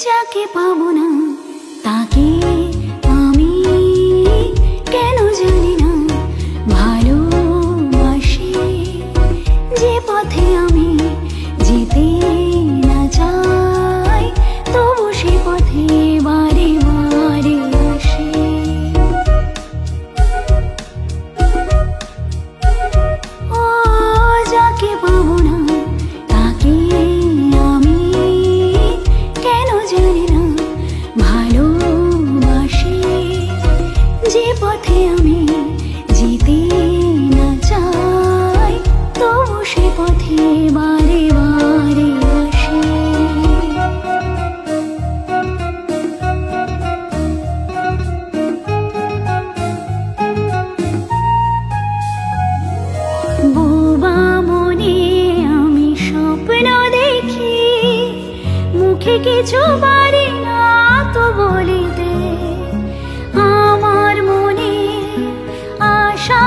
যাকে পাবো না তাকে আমি কেন জানি না ভালোবাসি। যে পথে আমি যেতে না চাই তবু সে পথে বারে বারে আসি। ও যাকে পাবো না তাকে আমি কেন জানি না ভালোবাসি। যে পথে আমি যেতে না চাই তবু সে পথে বারে বারে আসি। বোবা মনে আমি স্বপ্ন দেখি, মুখে কিছু পারি না তো বলিতে। আমার মনে আশা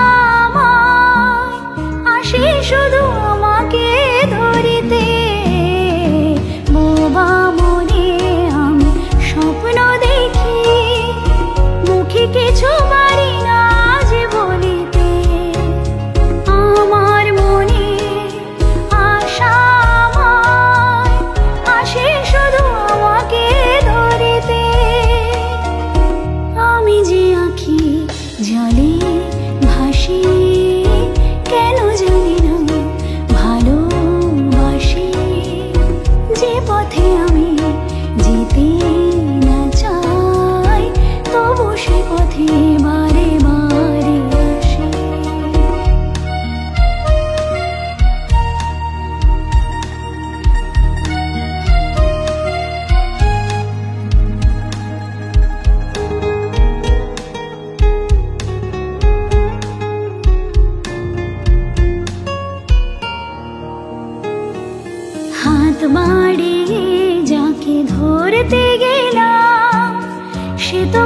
আসে শুধু আমাকে ধরিতে। বোবা মনে আমি স্বপ্ন দেখি, মুখে কিছু পারি না যে বলিতে। আমার মনে আশা আসে শুধু আমাকে ধরিতে। আমি যে আঁখি জলে ভাসি কেন জানি না ভালোবাসি। যে পথে আমি যেতে না চাই তবু সে পথে বারে বারে আসি। হাত বাড়িয়ে যাকে ধরতে গেলাম সে তো